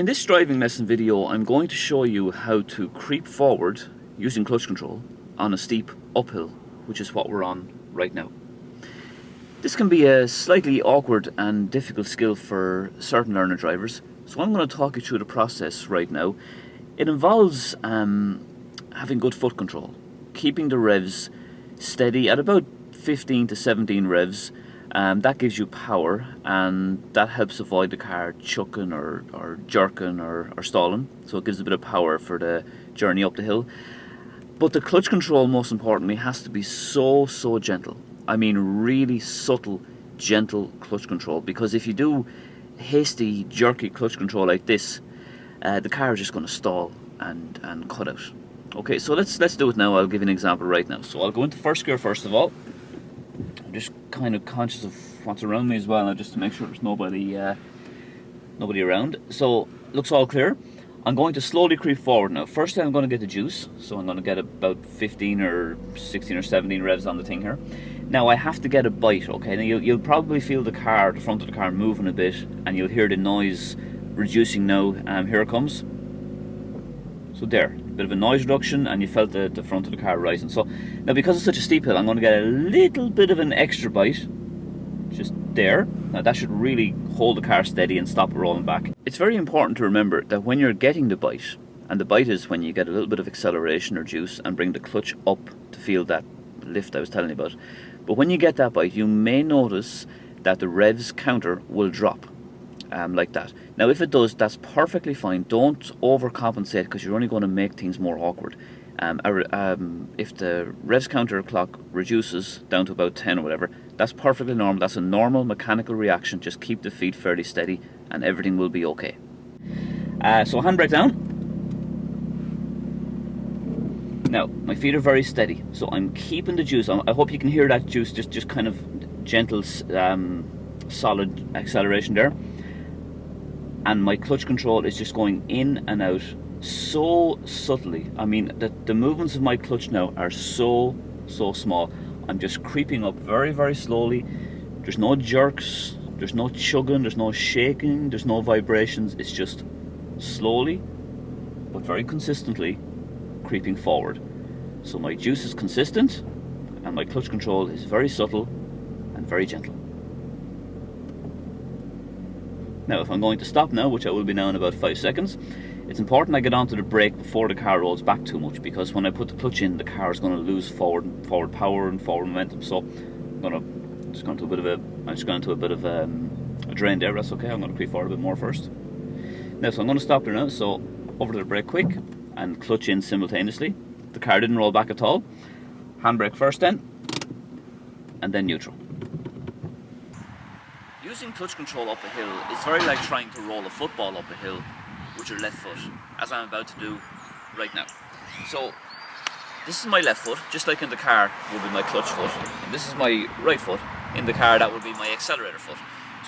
In this driving lesson video, I'm going to show you how to creep forward using clutch control on a steep uphill, which is what we're on right now. This can be a slightly awkward and difficult skill for certain learner drivers, so I'm going to talk you through the process right now. It involves having good foot control, keeping the revs steady at about 15 to 17 revs. That gives you power, and that helps avoid the car chucking or jerking or stalling, so it gives a bit of power for the journey up the hill. But the clutch control, most importantly, has to be so gentle. I mean really subtle, gentle clutch control, because if you do hasty, jerky clutch control like this, the car is just going to stall and cut out. Okay, so let's do it now. I'll give you an example right now. So I'll go into first gear first of all. I'm just kind of conscious of what's around me as well, now, just to make sure there's nobody around. So looks all clear. I'm going to slowly creep forward now. Firstly, I'm going to get the juice, so I'm going to get about 15 or 16 or 17 revs on the thing here. Now I have to get a bite, okay? Now you'll probably feel the front of the car moving a bit, and you'll hear the noise reducing now. Here it comes. So there, a bit of a noise reduction, and you felt the front of the car rising. So now, because it's such a steep hill, I'm going to get a little bit of an extra bite, just there. Now that should really hold the car steady and stop it rolling back. It's very important to remember that when you're getting the bite, and the bite is when you get a little bit of acceleration or juice and bring the clutch up to feel that lift I was telling you about. But when you get that bite, you may notice that the revs counter will drop. Like that. Now if it does, that's perfectly fine. Don't overcompensate, because you're only going to make things more awkward. If the revs counter clock reduces down to about 10 or whatever, that's perfectly normal. That's a normal mechanical reaction. Just keep the feet fairly steady and everything will be okay. So handbrake down. Now my feet are very steady, so I'm keeping the juice. I hope you can hear that juice, just kind of gentle, solid acceleration there. And my clutch control is just going in and out so subtly. I mean, the movements of my clutch now are so small. I'm just creeping up very slowly. There's no jerks, there's no chugging, there's no shaking, there's no vibrations. It's just slowly but very consistently creeping forward. So my juice is consistent and my clutch control is very subtle and very gentle. Now if I'm going to stop now, which I will be now in about 5 seconds, it's important I get onto the brake before the car rolls back too much, because when I put the clutch in, the car is going to lose forward power and forward momentum. So I'm just going to a bit of a drain there. That's okay. I'm going to creep forward a bit more first. Now, so I'm going to stop there now. So over to the brake quick and clutch in simultaneously. The car didn't roll back at all. Handbrake first then, and then neutral. Using clutch control up a hill is very like trying to roll a football up a hill with your left foot, as I'm about to do right now. So this is my left foot, just like in the car would be my clutch foot, and this is my right foot. In the car, that would be my accelerator foot.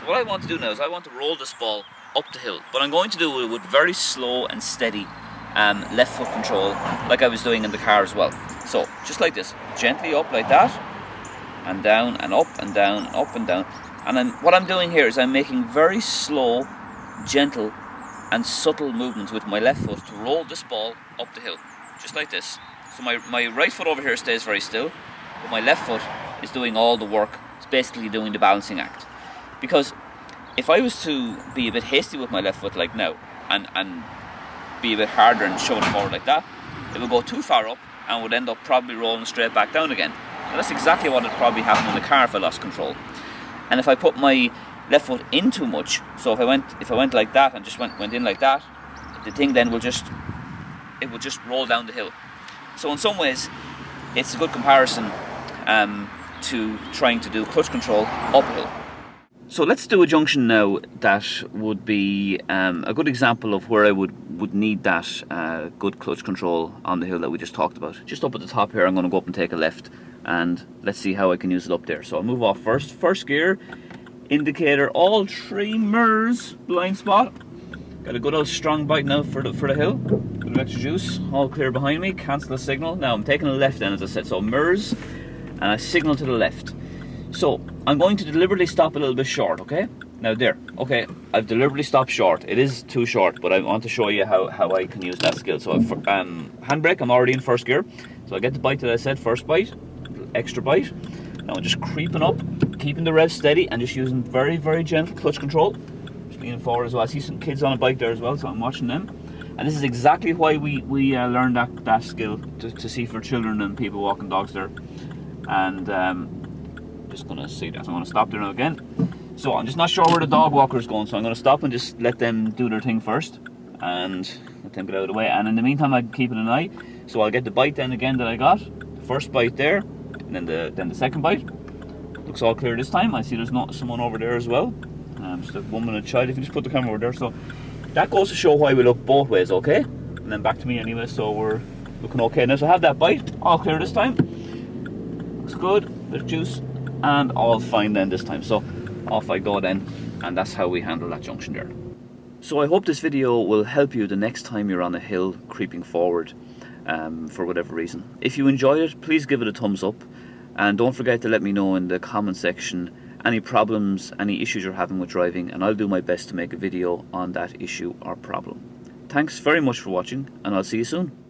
So what I want to do now is I want to roll this ball up the hill, but I'm going to do it with very slow and steady left foot control, like I was doing in the car as well. So just like this, gently up like that, and down and up and down and up and down. And then what I'm doing here is I'm making very slow, gentle and subtle movements with my left foot to roll this ball up the hill, just like this. So my right foot over here stays very still, but my left foot is doing all the work. It's basically doing the balancing act. Because if I was to be a bit hasty with my left foot like now, and be a bit harder and shove it forward like that, it would go too far up and would end up probably rolling straight back down again. And that's exactly what would probably happen in the car if I lost control. And if I put my left foot in too much, so if I went like that and just went in like that, the thing then will just roll down the hill. So in some ways, it's a good comparison to trying to do clutch control uphill. So let's do a junction now that would be a good example of where I would need that good clutch control on the hill that we just talked about. Just up at the top here, I'm going to go up and take a left, and let's see how I can use it up there. So I'll move off first gear, indicator, all 3 mirrors, blind spot. Got a good old strong bite now for the hill. Bit of extra juice, all clear behind me, cancel the signal. Now I'm taking a left then, as I said, so mirrors, and I signal to the left. So I'm going to deliberately stop a little bit short, okay? Now there, okay, I've deliberately stopped short. It is too short, but I want to show you how I can use that skill. So handbrake, I'm already in first gear. So I get the bite that I said, first bite, extra bite. Now I'm just creeping up, keeping the rev steady and just using very, very gentle clutch control. Just leaning forward as well. I see some kids on a bike there as well, so I'm watching them. And this is exactly why we learned that skill, to see for children and people walking dogs there. And just gonna see that. I'm gonna stop there now again. So I'm just not sure where the dog walker is going, so I'm gonna stop and just let them do their thing first and let them get out of the way. And in the meantime, I'm keeping an eye. So I'll get the bite then again that I got. First bite there, and then the second bite. Looks all clear this time. I see there's not someone over there as well. Just a woman and a child. If you just put the camera over there, so that goes to show why we look both ways, okay? And then back to me anyway, so we're looking okay now. So I have that bite, all clear this time. Looks good, there's juice, and all fine then this time. So off I go then, and that's how we handle that junction there. So I hope this video will help you the next time you're on a hill creeping forward for whatever reason. If you enjoyed it, please give it a thumbs up, and don't forget to let me know in the comment section any problems, any issues you're having with driving, and I'll do my best to make a video on that issue or problem. Thanks very much for watching, and I'll see you soon.